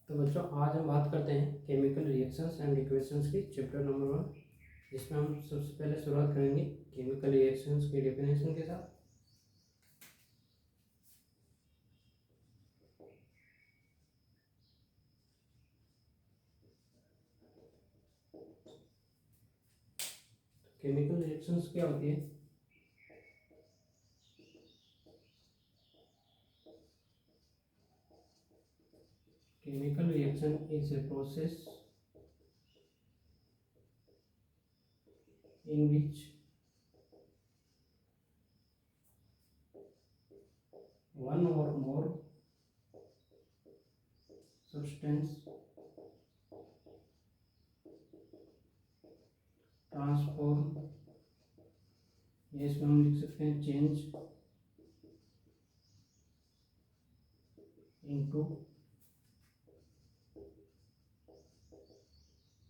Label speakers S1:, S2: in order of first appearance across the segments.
S1: तो बच्चों आज हम बात करते हैं केमिकल रिएक्शंस एंड इक्वेशंस की चैप्टर नंबर 1, जिसमें हम सबसे पहले शुरुआत करेंगे केमिकल रिएक्शंस की डेफिनेशन के साथ। केमिकल रिएक्शंस क्या होती है? Chemical reaction is a process in which one or more substance transform, इसमें हम लिख सकते हैं चेंज into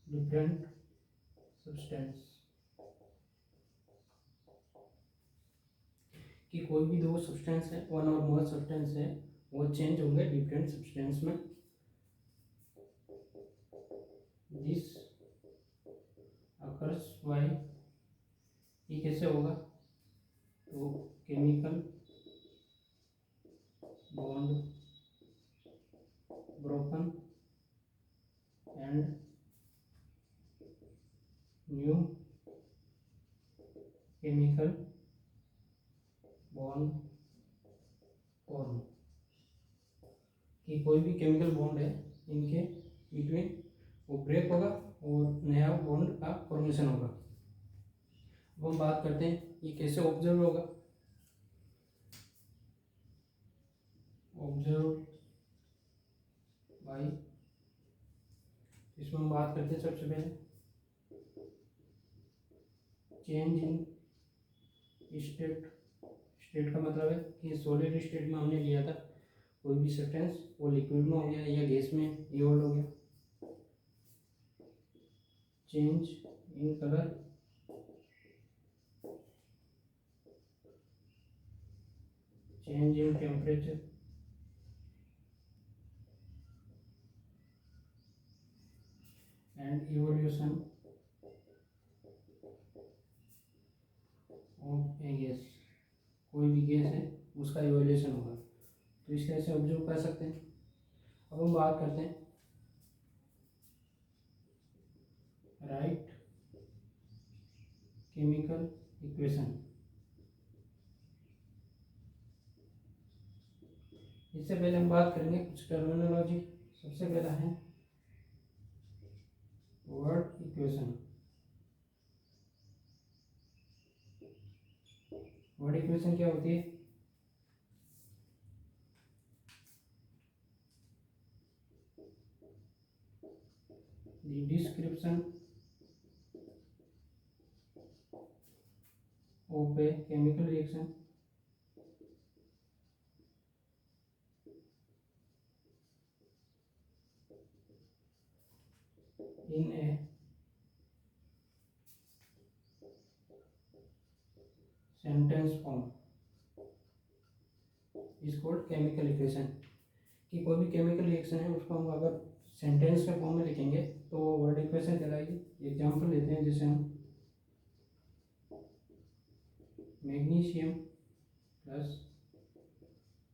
S1: different substance, कि कोई भी दो सब्सटेंस है, वन और मोर सब्सटेंस है, वो चेंज होंगे डिफरेंट सब्सटेंस में। दिस अकर्स बाय, ये कैसे होगा? तो chemical bond broken and new chemical bond form, कि कोई भी केमिकल बॉन्ड है इनके बिटवीन वो ब्रेक होगा और नया बॉन्ड का फॉर्मेशन होगा। अब हम बात करते हैं ये कैसे ऑब्जर्व होगा। ऑब्जर्व बाय, इसमें हम बात करते हैं सबसे पहले चेंज इन स्टेट। स्टेट का मतलब है कि सॉलिड स्टेट में हमने लिया था कोई भी सब्सटेंस, वो लिक्विड में हो गया या गैस में इवॉल्व हो गया। Change in colour, change in temperature, and evolution of A gas, कोई भी गैस है उसका इवोल्यूशन होगा। तो इस तरह से ऑब्जर्व कर सकते हैं। अब हम बात करते हैं राइट केमिकल इक्वेशन। इससे पहले हम बात करेंगे कुछ टर्मिनोलॉजी। सबसे पहला है वर्ड इक्वेशन। वर्ड इक्वेशन क्या होती है? The description of a chemical reaction in a sentence form is called chemical equation। कि कोई भी केमिकल रिएक्शन है उसको हम अगर सेंटेंस के फॉर्म में लिखेंगे तो वर्ड इक्वेशन कहलाएगी। एग्जांपल लेते हैं, जैसे हम मैग्नीशियम प्लस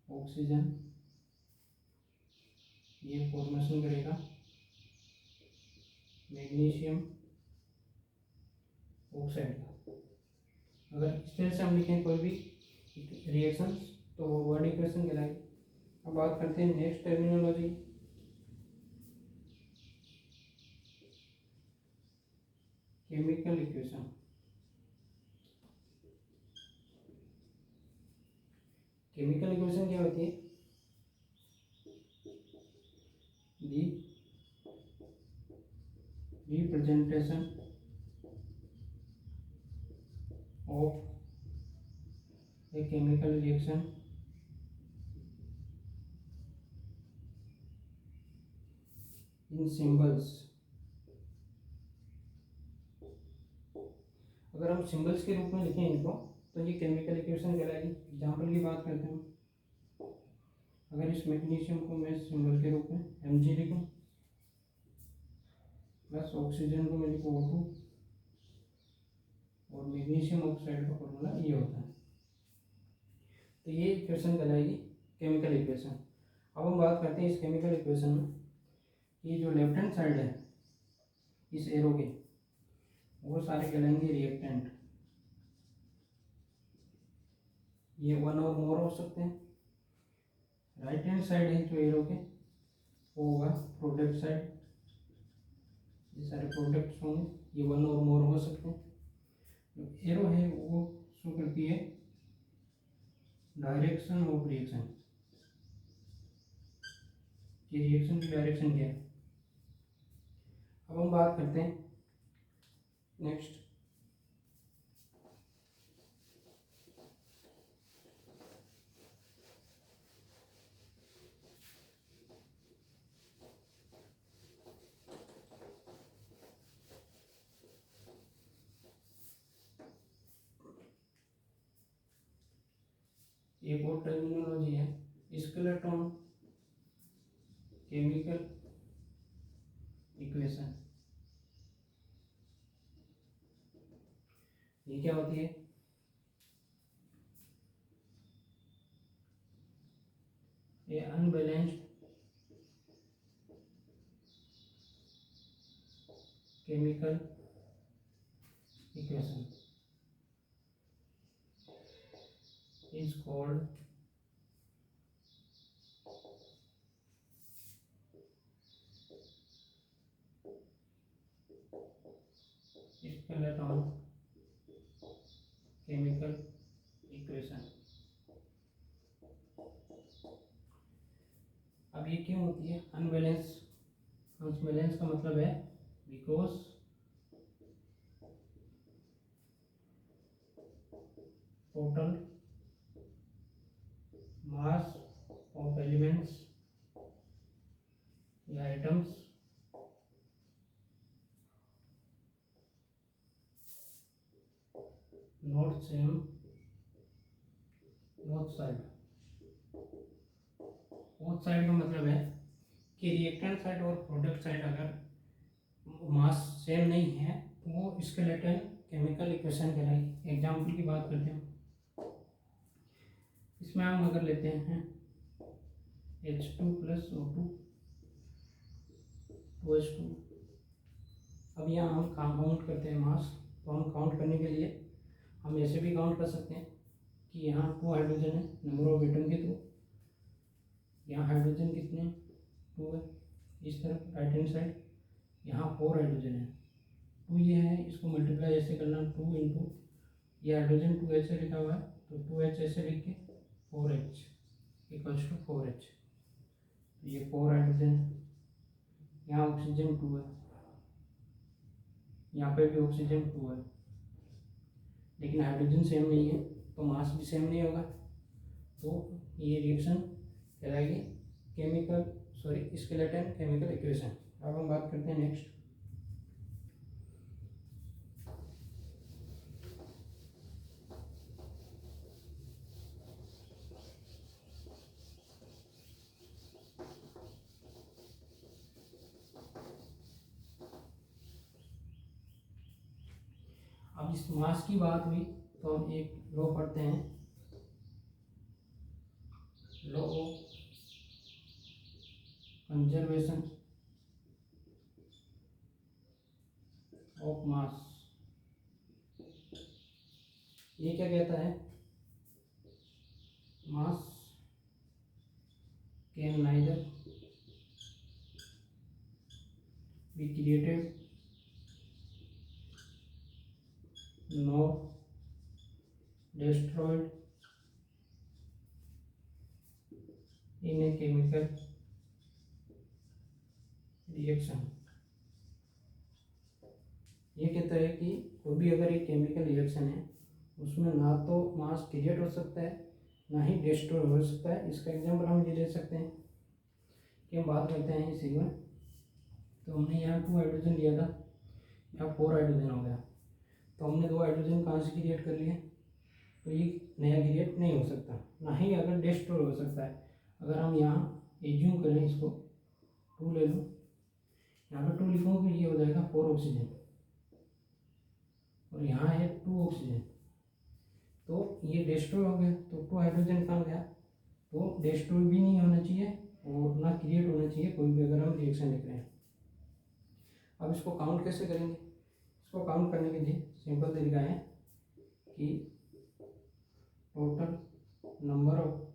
S1: ऑक्सीजन, ये फॉर्मेशन करेगा मैग्नीशियम ऑक्साइड का। अगर इस तरह से हम लिखें कोई भी रिएक्शन तो वो वर्ड इक्वेशन कहलाएगी। अब बात करते हैं next terminology, chemical equation. Chemical equation क्या होती है? The representation of a chemical reaction in symbols. अगर हम सिंबल्स के रूप में लिखें इनको तो ये केमिकल इक्वेशन कहलाएगी। एग्जाम्पल की बात करते हैं, अगर इस मैग्नीशियम को मैं सिंबल के रूप में Mg लिखूं प्लस ऑक्सीजन को मैं लिखूँ O2 और मैग्नीशियम ऑक्साइड का फॉर्मूला ये होता है। तो ये इक्वेशन कहलाएगी केमिकल इक्वेशन। अब हम बात करते हैं इस केमिकल इक्वेशन में, ये जो लेफ्ट हैंड साइड है इस एरो के, वो सारे कहलाएंगे रिएक्टेंट। ये वन और मोर हो सकते हैं। राइट हैंड साइड है जो एरो के, वो होगा प्रोडक्ट साइड, ये सारे प्रोडक्ट्स होंगे, ये वन और मोर हो सकते हैं। जो एरो है वो शो करती है डायरेक्शन ऑफ रिएक्शन, ये रिएक्शन की डायरेक्शन क्या है। अब हम बात करते हैं नेक्स्ट, एक और टर्मिनोलॉजी है स्केलेटन केमिकल इक्वेशन। ये क्या होती है? ये unbalanced chemical equation is called skeleton chemical equation। अब ये क्यों होती है अनबैलेंस? अनबैलेंस का मतलब है because total mass of elements या items not same both side. Both side का मतलब है कि रिएक्टेंट साइड और प्रोडक्ट साइड अगर मास सेम नहीं है तो वो स्केलेटन केमिकल इक्वेशन कहलाएगी। एग्जाम्पल की बात करते हैं, इसमें हम अगर लेते हैं H2 प्लस O2 2H2। अब यहाँ हम काउंट करते हैं मास, तो हम काउंट करने के लिए हम ऐसे भी काउंट कर सकते हैं कि यहाँ 2 हाइड्रोजन है नंबर ऑफ एटम के थ्रू, यहाँ हाइड्रोजन कितने 2 है, इस तरफ राइट हैंड साइड यहाँ 4 हाइड्रोजन है, 2 ये है, इसको मल्टीप्लाई ऐसे करना 2 इंटू ये हाइड्रोजन 2H से लिखा हुआ है तो 2H ऐसे लिख के 4H इक्वल्स टू 4H। ये 4 हाइड्रोजन है, यहाँ ऑक्सीजन 2 है, यहाँ पे भी ऑक्सीजन 2 है, लेकिन हाइड्रोजन सेम नहीं है तो मास भी सेम नहीं होगा, तो ये रिएक्शन कहलाएगी स्केलेटन केमिकल इक्वेशन। अब हम बात करते हैं नेक्स्ट, अब इस मास की बात हुई तो हम एक लॉ पढ़ते हैं, law of conservation of mass. ये क्या कहता है? मास can neither be created nor destroyed in a chemical reaction। ये कहता है कि कोई भी अगर एक केमिकल रिएक्शन है उसमें ना तो मास क्रिएट हो सकता है ना ही डिस्ट्रॉय हो सकता है। इसका एग्जांपल हम ये ले सकते हैं कि हम बात करते हैं इसी में, तो हमने यहाँ 2 हाइड्रोजन लिया था, यहाँ 4 हाइड्रोजन हो गया, तो हमने 2 हाइड्रोजन कहाँ से क्रिएट कर लिए, तो ये नया क्रिएट नहीं हो सकता, ना ही अगर डिस्ट्रॉय हो सकता है। अगर हम यहाँ एज्यूम करें, इसको 2 ले लूँ, यहाँ पे 2 लिखूँगा तो ये हो जाएगा 4 ऑक्सीजन, और यहाँ है 2 ऑक्सीजन, तो ये डेस्ट्रॉय हो गया, तो 2 हाइड्रोजन कहाँ गया, तो डेस्ट्रॉय भी नहीं होना चाहिए और ना क्रिएट होना चाहिए कोई भी अगर हम रिएक्शन लिख रहे हैं। अब इसको काउंट कैसे करेंगे, इसको काउंट करने के लिए सिंपल तरीका है कि total number of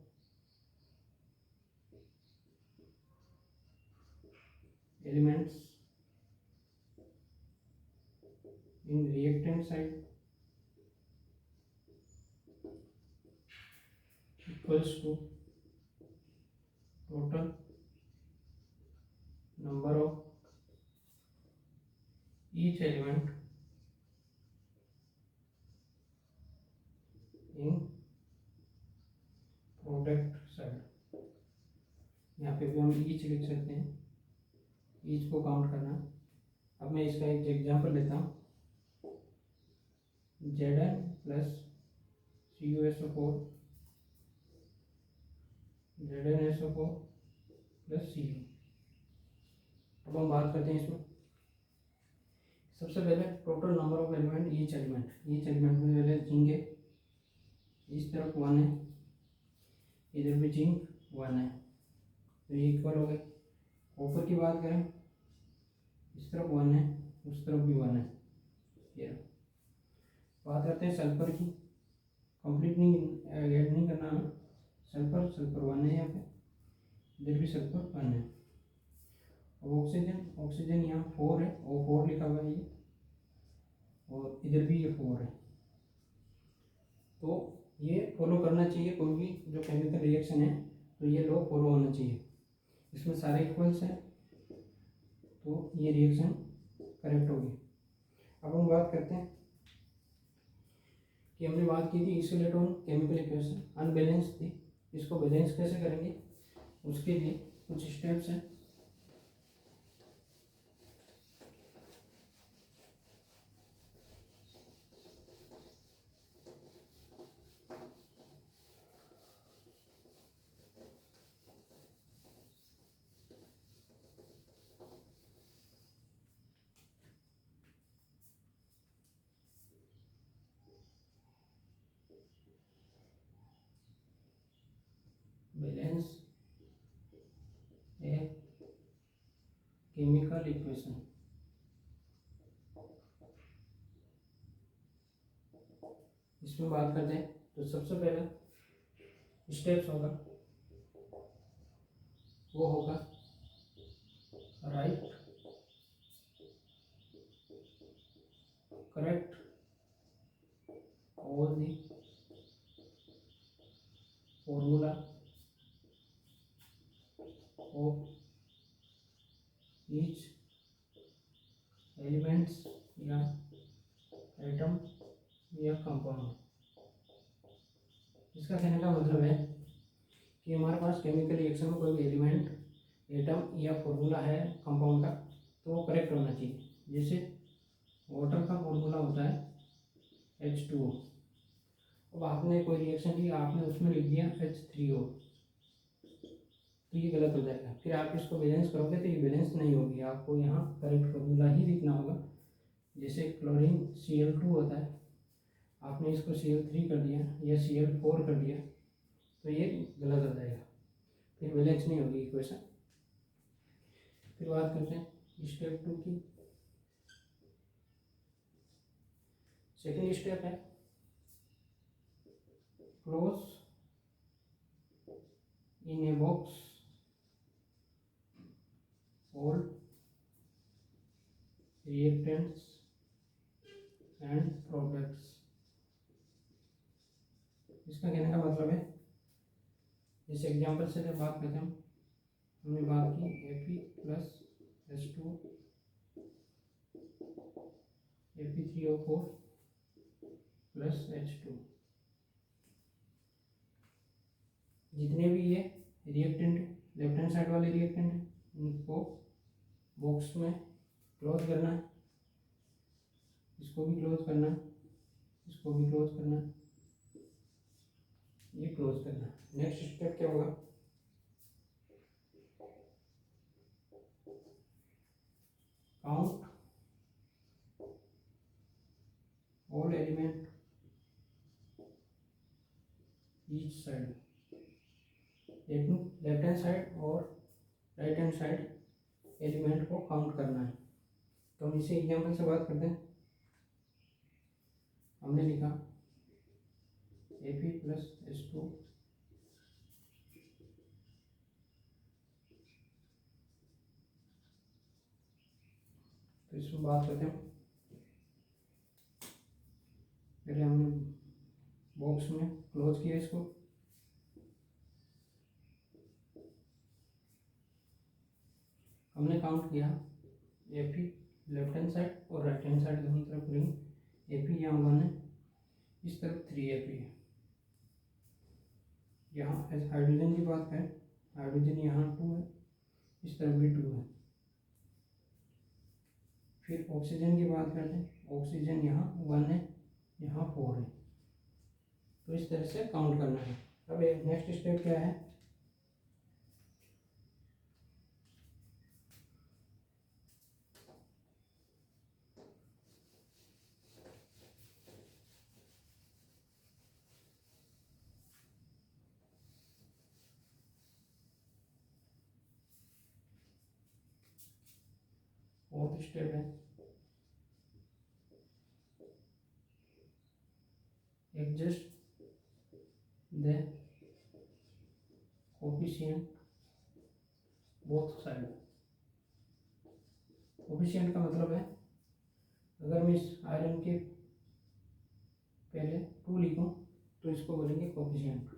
S1: elements in reactant side equals to total number of each element in product side. यहाँ पे भी हम ईच लिख सकते हैं, ईच को काउंट करना। अब मैं इसका एक एग्जांपल लेता हूँ, Zn plus CuSO4 ZnSO4 plus Cu। अब हम बात करते हैं इसमें, सबसे पहले total number of element each element में पहले जिंक है, इस तरफ 1 है, इधर भी जिंक 1 है, तो ये इक्वल हो गए। कॉपर की बात करें, इस तरफ 1 है, उस तरफ भी 1 है। ये बात करते हैं सल्फर की, कंप्लीट नहीं ऐड नहीं करना हमें, सल्फर 1 है, यहाँ पे इधर भी सल्फर 1 है। अब ऑक्सीजन यहाँ 4 है, O4 लिखा हुआ है ये, और इधर भी ये 4 है। तो ये फॉलो करना चाहिए, कोई भी जो केमिकल रिएक्शन है तो ये लॉ फॉलो होना चाहिए। इसमें सारे इक्वल्स हैं तो ये रिएक्शन करेक्ट होगी। अब हम बात करते हैं कि हमने बात की थी isolate on chemical equation, unbalance थी, इसको बैलेंस कैसे करेंगे उसके लिए कुछ स्टेप्स हैं। बैलेंस ए केमिकल इक्वेशन, इसमें बात करते हैं तो सबसे पहले स्टेप्स होगा वो होगा right correct all the formula of each elements या एटम या कंपाउंड। इसका कहने का मतलब है कि हमारे पास केमिकल रिएक्शन में कोई भी एलिमेंट, एटम या फॉर्मूला है कंपाउंड का तो वो करेक्ट होना चाहिए। जैसे वाटर का फॉर्मूला होता है H2O, अब आपने कोई रिएक्शन ली, आपने उसमें लिख दिया H3O, तो ये गलत हो जाएगा। फिर आप इसको बैलेंस करोगे तो ये बैलेंस नहीं होगी, आपको यहाँ करेक्ट फॉर्मूला ही लिखना होगा। जैसे क्लोरीन Cl2 होता है, आपने इसको Cl3 कर दिया या Cl4 कर दिया तो ये गलत हो जाएगा, फिर बैलेंस नहीं होगी इक्वेशन। फिर बात करते हैं स्टेप 2 की। सेकेंड स्टेप है close in a box all reactants and products। इसका कहने का मतलब है, इस एग्जांपल से जब बात करते हैं, हमने बात की Fe plus H2 Fe3O4 plus H2, जितने भी ये रिएक्टेंट लेफ्ट हैंड साइड वाले रिएक्टेंट हैं उनको बॉक्स में क्लोज करना है, इसको भी क्लोज करना है, इसको भी क्लोज करना है, ये क्लोज करना है। नेक्स्ट स्टेप क्या होगा, count all element each side, left hand side और राइट हैंड साइड एलिमेंट को काउंट करना है। तो हम इसे एग्जाम्पल से बात करते हैं। हमने लिखा AP प्लस H2 तो इसमें बात करते हैं। पहले हमने बॉक्स में क्लोज किया इसको, हमने काउंट किया AP लेफ्ट हैंड साइड और राइट हैंड साइड दोनों तरफ रिंग। AP यहाँ 1 है, इस तरफ 3 AP है। यहाँ हाइड्रोजन की बात करें, हाइड्रोजन यहाँ 2 है, इस तरफ भी 2 है। फिर ऑक्सीजन की बात करते हैं, ऑक्सीजन यहाँ 1 है, यहाँ 4 है। तो इस तरह से काउंट करना है। अब नेक्स्ट स्टेप क्या है, फोर्थ स्टेप है adjust the coefficient both side. Coefficient का मतलब है, अगर मैं इस आयरन के पहले 2 लिखूं तो इसको बोलेंगे कोफिशिएंट।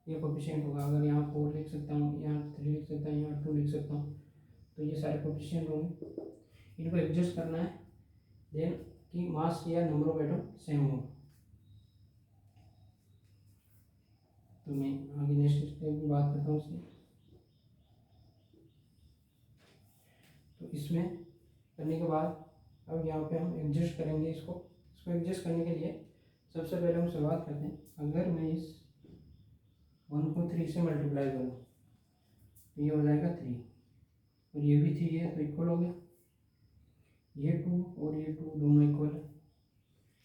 S1: ये कोफिशिएंट होगा। अगर यहाँ 4 लिख सकता हूँ, यहाँ 3 लिख सकता हूँ, यहाँ 2 लिख सकता हूँ, तो ये सारे कोफिशिएंट होंगे। इनको एडजस्ट करना है देन कि मास या नंबर ऑफ एटम सेम हो। तो मैं आगे नेक्स्ट स्टेप की बात करता हूँ इसकी। तो इसमें करने के बाद अब यहाँ पे हम एडजस्ट करेंगे इसको एडजस्ट करने के लिए सबसे पहले हम शुरुआत करते हैं। अगर मैं इस 1 को 3 से मल्टीप्लाई करूँ तो ये हो जाएगा 3 और ये भी 3 है तो इक्वल हो गया। ये 2 और ये 2 दोनों इक्वल है।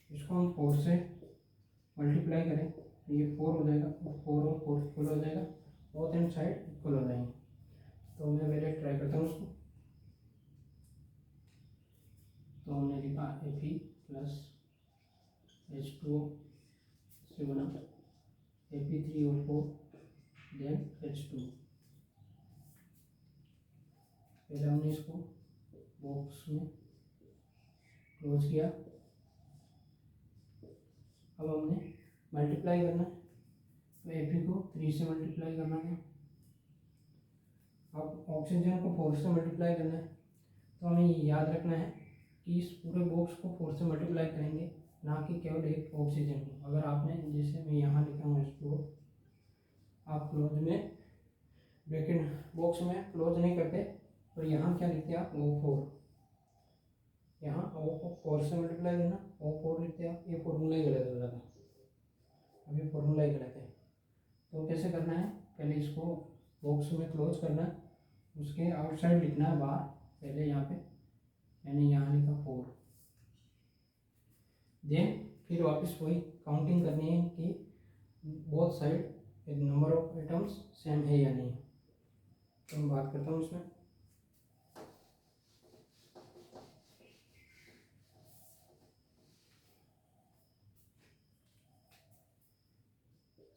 S1: इसको हम 4 से मल्टीप्लाई करें तो ये 4 हो जाएगा और 4 और 4 इक्वल हो जाएगा, बोथ एंड साइड इक्वल हो जाएंगे। तो मैं पहले ट्राई करता हूँ उसको। तो हमने लिखा Fe प्लस H2O से बना Fe3O4 देन H2। पहले हमने इसको बॉक्स में क्लोज किया। अब हमने मल्टीप्लाई करना है तो Fe को 3 से मल्टीप्लाई करना है। अब ऑक्सीजन को 4 से मल्टीप्लाई करना है। तो हमें याद रखना है कि इस पूरे बॉक्स को 4 से मल्टीप्लाई करेंगे, ना कि केवल एक ऑक्सीजन को। अगर आपने जैसे मैं यहाँ लिखा हूँ H2O, आप क्लोज में ब्रैकेट बॉक्स में क्लोज नहीं करते और यहाँ क्या लिखते हैं आप O4, यहाँ O को 4 से मल्टीप्लाई करना, O4 लिखते हैं आप। ये फॉर्मूला ही गलत हो जाता है, अभी फॉर्मूला ही गलत है। तो कैसे करना है, पहले इसको बॉक्स में क्लोज करना है, उसके आउटसाइड लिखना है बाहर। पहले यहाँ पे मैंने यहाँ लिखा 4, देन फिर वापस वही काउंटिंग करनी है कि both side number of atoms same है या नहीं। तो मैं बात करता हूँ इसमें।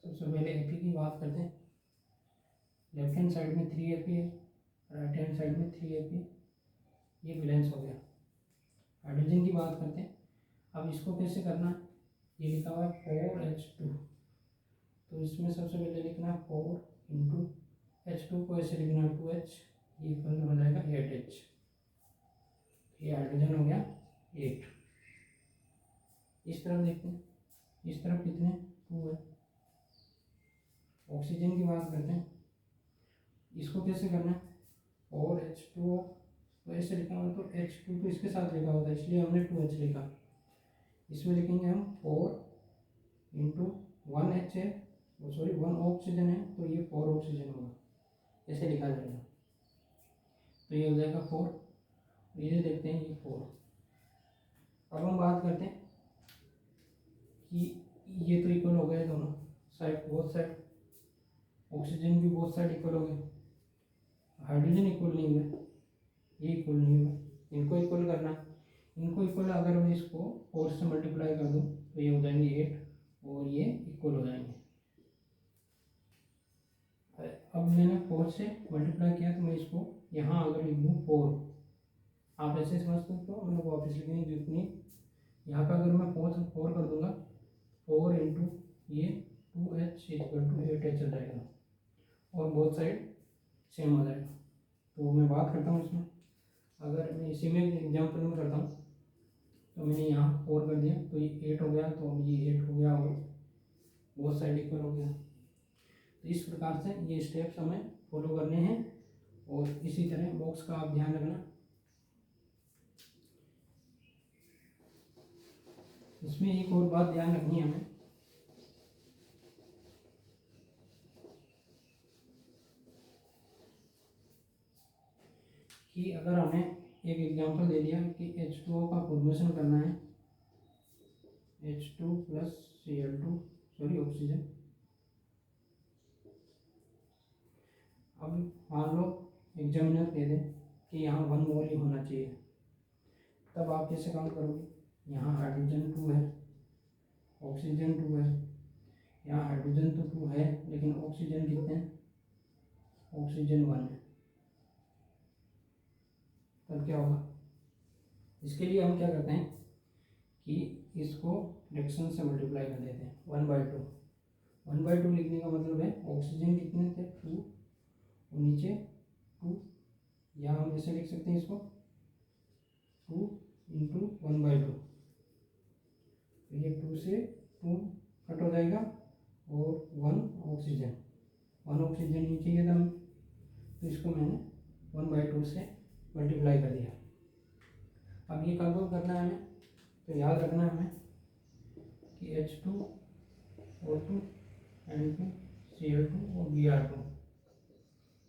S1: सबसे पहले Fe की बात करते हैं। लेफ्ट हैंड साइड में 3 Fe है, राइट हैंड साइड में 3 Fe, ये बैलेंस हो गया। हाइड्रोजन की बात करते हैं। अब इसको कैसे करना है, ये लिखा हुआ है 4H2, तो इसमें सबसे पहले लिखना है 4 इंटू H2 को ऐसे लिखना है 2H, ये इक्वल हो जाएगा 8H। ये हाइड्रोजन हो गया 8। इस तरफ देखते हैं, इस तरफ कितने 2 है। ऑक्सीजन की बात करते हैं, इसको कैसे करना है 4H2O, तो ऐसे लिखा हुआ, तो H2 तो इसके साथ लिखा होता है इसलिए हमने 2H लिखा। इसमें लिखेंगे हम 4 इंटू 1H है, वो सॉरी 1 ऑक्सीजन है, तो ये 4 ऑक्सीजन होगा, ऐसे लिखा जाएगा। तो ये हो जाएगा 4 ये देखते हैं ये 4। अब हम बात करते हैं कि ये तो इक्वल हो गए दोनों साइड, बोथ साइड। ऑक्सीजन भी बोथ साइड इक्वल हो गए, हाइड्रोजन इक्वल नहीं हुए, ये इक्वल नहीं हुए, इनको इक्वल करना है। इनको इक्वल अगर मैं इसको 4 से मल्टीप्लाई कर दूँ तो ये हो जाएंगे 8 और ये इक्वल हो जाएंगे। अब मैंने 4 से मल्टीप्लाई किया तो मैं इसको यहाँ अगर लिख दूँ 4, आप ऐसे समझ सकते हो, मैंने वापस लिखने की जरूरत नहीं। यहाँ का अगर मैं 4 कर दूंगा, 4 इंटू ये 2h इक्वल टू 8h हो जाएगा और बोथ साइड सेम हो जाएगा। तो मैं बात करता हूँ इसमें, अगर मैं इसी में एग्जाम्पल में करता हूँ तो मैंने यहाँ 4 कर दिया तो ये 8 हो गया, तो अब ये 8 हो गया और बोथ साइड इक्वल हो गया। तो इस प्रकार से ये स्टेप्स हमें फॉलो करने हैं और इसी तरह बॉक्स का आप ध्यान रखना। इसमें एक और बात ध्यान रखनी है हमें कि अगर हमें एक एग्जांपल दे दिया कि H2O का फॉर्मेशन करना है, H2 plus Cl2 sorry oxygen. अब मान लो एग्जामिनर कह दे कि यहाँ 1 मोल ही होना चाहिए, तब आप कैसे काउंट करोगे? यहाँ हाइड्रोजन 2 है, ऑक्सीजन 2 है, यहाँ हाइड्रोजन तो 2 है लेकिन ऑक्सीजन कितने हैं? ऑक्सीजन 1 है। तब क्या होगा? इसके लिए हम क्या करते हैं कि इसको फ्रैक्शन से मल्टीप्लाई कर देते हैं 1/2। 1/2 लिखने का मतलब है ऑक्सीजन कितने थे? 2 और नीचे 2, या हम ऐसे लिख सकते हैं इसको 2 इंटू 1/2। तो ये 2 से 2 कट हो जाएगा और 1 ऑक्सीजन नीचे ये था, तो इसको मैंने 1/2 से मल्टीप्लाई कर दिया। अब ये कब करना है हमें? तो याद रखना है हमें कि H2O2 N2 Cl2 और Br2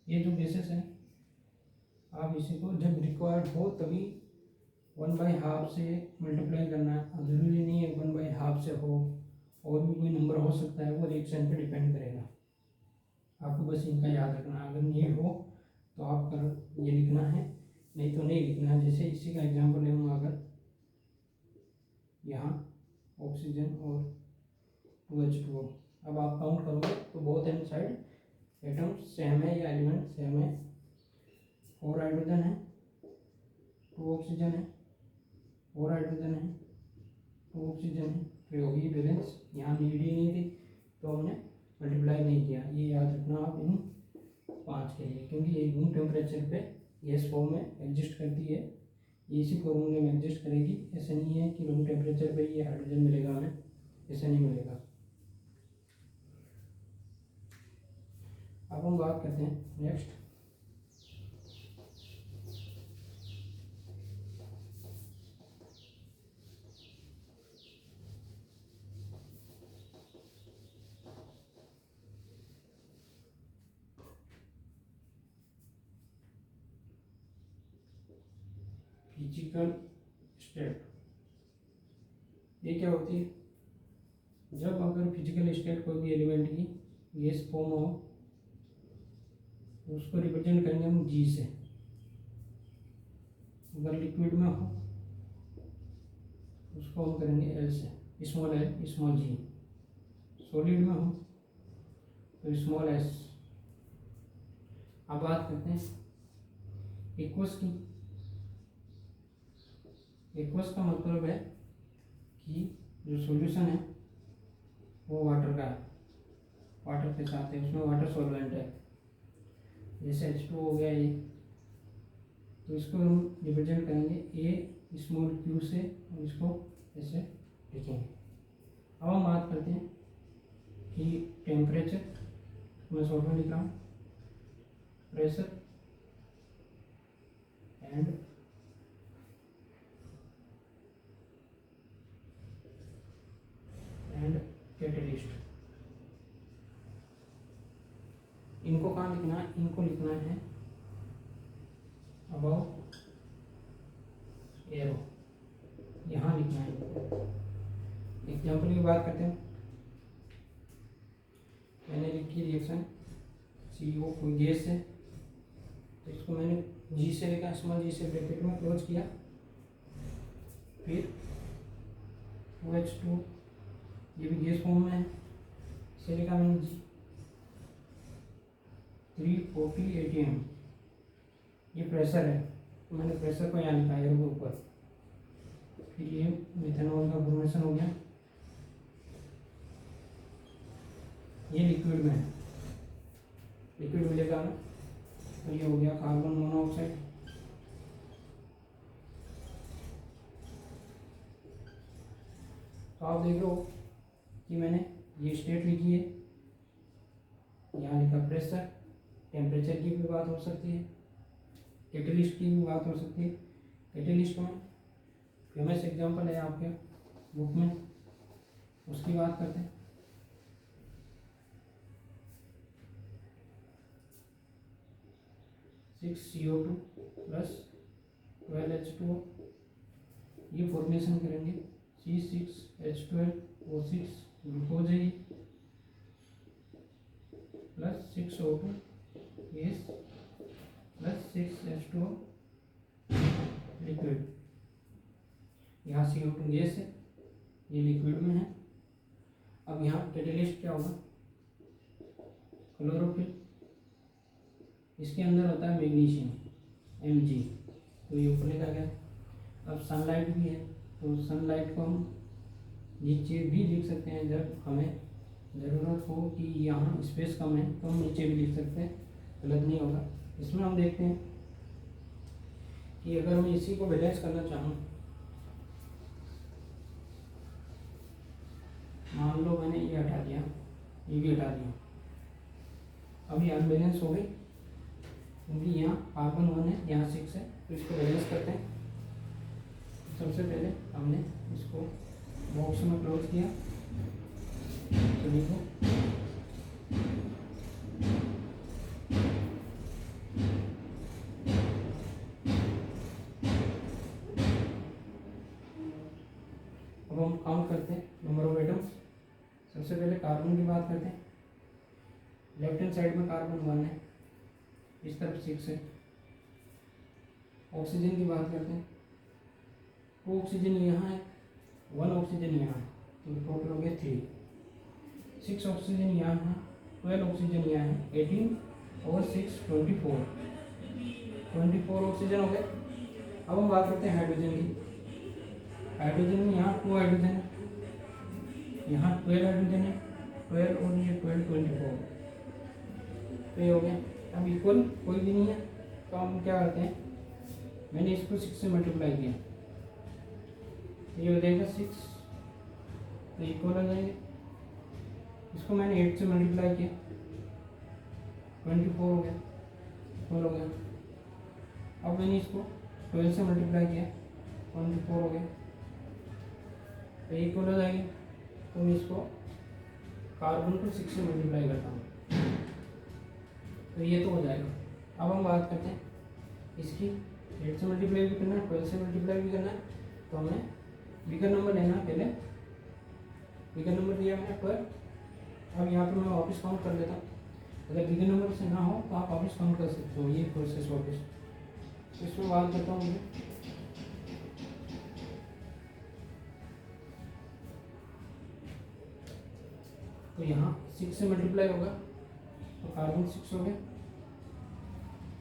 S1: ये जो बेसिस है, आप इसी को जब रिक्वायर्ड हो तभी 1/2 से मल्टीप्लाई करना है। अब ज़रूरी नहीं है 1/2 से हो, और भी कोई नंबर हो सकता है, वो रिएक्शन पे डिपेंड करेगा। आपको बस इनका याद रखना, अगर नीड हो तो आप कर ये लिखना है, नहीं तो नहीं लिखना है। जैसे इसी का एग्जांपल लूँगा, अगर यहाँ ऑक्सीजन और 2H2O, अब आप काउंट करोगे तो both and side atoms same है या एलिमेंट सेम है। 4 हाइड्रोजन है, 2 ऑक्सीजन है, 4 हाइड्रोजन है, 2 ऑक्सीजन है, तो होगी बैलेंस। यहाँ नीड ही नहीं थी तो हमने मल्टीप्लाई नहीं किया। ये याद रखना आप इन 5 के लिए, क्योंकि ये रूम टेम्परेचर पे गैस फॉर्म में एग्जिस्ट करती है, ये इसी फॉर्मूले में एग्जिस्ट करेगी। ऐसा नहीं है कि रूम टेम्परेचर पे ये हाइड्रोजन मिलेगा हमें, ऐसा नहीं मिलेगा। अब हम बात करते हैं नेक्स्ट फिजिकल स्टेट। ये क्या होती है? जब अगर फिजिकल स्टेट कोई भी एलिमेंट की गैस फॉर्म हो, उसको रिप्रेजेंट करेंगे हम जी से। अगर लिक्विड में हो उसको हम करेंगे एल से, स्मॉल एल स्मॉल जी। सॉलिड में हो तो स्मॉल एस। अब बात करते हैं एक्वस की। एक्वस का मतलब है कि जो सॉल्यूशन है वो वाटर का है, वाटर के साथ है, उसमें वाटर सॉल्वेंट है। जैसे H2 हो गया ये, तो इसको हम रिप्रेजेंट करेंगे ए स्मॉल क्यू से, और इसको ऐसे लिखेंगे। अब हम बात करते हैं कि टेम्परेचर, मैं शॉर्ट में लिख रहा हूँ, प्रेशर एंड कैटलिस्ट। इनको कहाँ लिखना है? इनको लिखना है अबाउट एरो यहाँ लिखना है। एग्जाम्पल की बात करते हैं, मैंने लिखी रिएक्शन CO कोई गैस है, तो इसको मैंने G से लिखा, स्मॉल g से ब्रैकेट में क्लोज किया, फिर OH2 ये भी गैस फॉर्म में है, इसे लिखा मैंने G 340 atm, ये प्रेशर है, तो मैंने प्रेशर को यहाँ लिखा एरो के ऊपर। फिर ये मिथेनॉल का फॉर्मेशन हो गया, ये लिक्विड में है, लिक्विड मिलेगा हमें, तो ये हो गया कार्बन मोनोऑक्साइड। तो आप देख रहे हो कि मैंने ये स्टेट लिखी है, यहाँ लिखा प्रेशर, टेम्परेचर की भी बात हो सकती है, कैटेलिस्ट की भी बात हो सकती है। कैटेलिस्ट में फेमस एग्जांपल है आपके बुक में, उसकी बात करते हैं। CO2 प्लस 12H2O, ये फॉर्मेशन करेंगे C6H12O6 ग्लूकोज है, plus 6O2 gas plus 6H2O liquid. यहाँ CO2 गैस है, ये लिक्विड में है। अब यहाँ कैटेलिस्ट क्या होगा, क्लोरोफिल, इसके अंदर होता है मैग्नीशियम Mg, तो ये ऊपर लिखा गया। अब सनलाइट भी है, तो सनलाइट को हम नीचे भी लिख सकते हैं, जब हमें ज़रूरत हो कि यहाँ स्पेस कम है तो हम नीचे भी लिख सकते हैं, गलत नहीं होगा। इसमें हम देखते हैं कि अगर मैं इसी को बैलेंस करना चाहूँ, मान लो मैंने ये हटा दिया, ये भी हटा दिया, अब ये अनबैलेंस हो गई, क्योंकि यहाँ कार्बन 1 है, यहाँ 6 है, तो इसको बैलेंस करते हैं। सबसे पहले हमने इसको बॉक्स में क्लोज किया, तो देखो अब हम काउंट करते हैं नंबर ऑफ एटम्स। सबसे पहले कार्बन की बात करते हैं, लेफ्ट हैंड साइड में कार्बन 1 है, इस तरफ 6 है। ऑक्सीजन की बात करते हैं, 2 ऑक्सीजन यहाँ है, 1 ऑक्सीजन यहाँ है, तो टोटल हो गया 3। 6 ऑक्सीजन यहाँ है, 12 ऑक्सीजन यहाँ है, 18 और 6 24 ऑक्सीजन हो गए। अब हम बात करते हैं हाइड्रोजन की। हाइड्रोजन में यहाँ 2 हाइड्रोजन है, यहाँ 12 हाइड्रोजन है, 12 और ये 12 24, तो ये हो गया। अब इक्वल कोई भी नहीं है, तो हम क्या करते हैं, मैंने इसको 6 से मल्टीप्लाई किया, ये हो जाएगा 6, तो इक्वल हो जाएंगे। इसको मैंने 8 से मल्टीप्लाई किया, 24 हो गया, इक्वल हो गया। अब मैंने इसको 12 से मल्टीप्लाई किया, 24 हो गया, तो इक्वल हो जाएगी। तो मैं इसको कार्बन को 6 से मल्टीप्लाई करता हूँ, तो ये तो हो जाएगा। अब हम बात करते हैं इसकी, 8 से मल्टीप्लाई भी करना है, 12 से मल्टीप्लाई भी करना है, तो हमें बिगर नंबर लेना है। पहले बिगर नंबर लिया मैंने 12। अब यहाँ पे मैं वापस काउंट कर लेता हूँ, अगर बिगर नंबर से ना हो तो आप वापस काउंट कर सकते हो, ये प्रोसेस वापस। इसमें बात करता हूँ मुझे, तो यहाँ 6 से मल्टीप्लाई होगा, तो कार्बन 6 हो गया,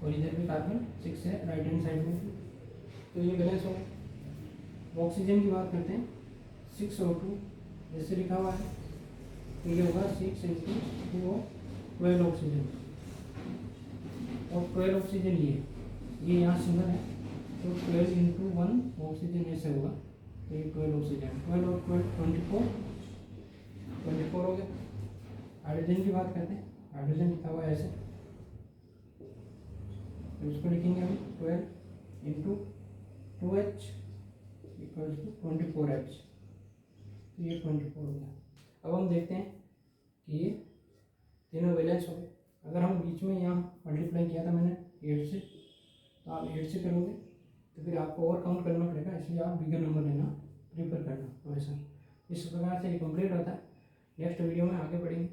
S1: और इधर भी कार्बन 6 है राइट हैंड साइड में, तो ये बैलेंस हो गया। ऑक्सीजन की बात करते हैं, 6O2 जैसे लिखा हुआ है, तो ये होगा 6 × 2 12 ऑक्सीजन, और 12 ऑक्सीजन ये यहाँ सिंगल है, तो 12 × 1 ऑक्सीजन ऐसे होगा, तो ये 12 ऑक्सीजन, 12 और 12 24 हो गया। हाइड्रोजन की बात करते हैं, हाइड्रोजन लिखा हुआ है ऐसे, तो इसको लिखेंगे हम 12 × 2H = 24H, तो ये 24 हो गया। अब हम देखते हैं कि ये तीनों बैलेंस हो गए। अगर हम बीच में यहाँ मल्टीप्लाई किया था मैंने 8 से, तो आप 8 से करोगे तो फिर आपको और काउंट करना पड़ेगा, इसलिए आप बिगर नंबर लेना प्रीफर करना हमेशा। इस प्रकार से ये कंप्लीट होता है। नेक्स्ट वीडियो में आगे बढ़ेंगे।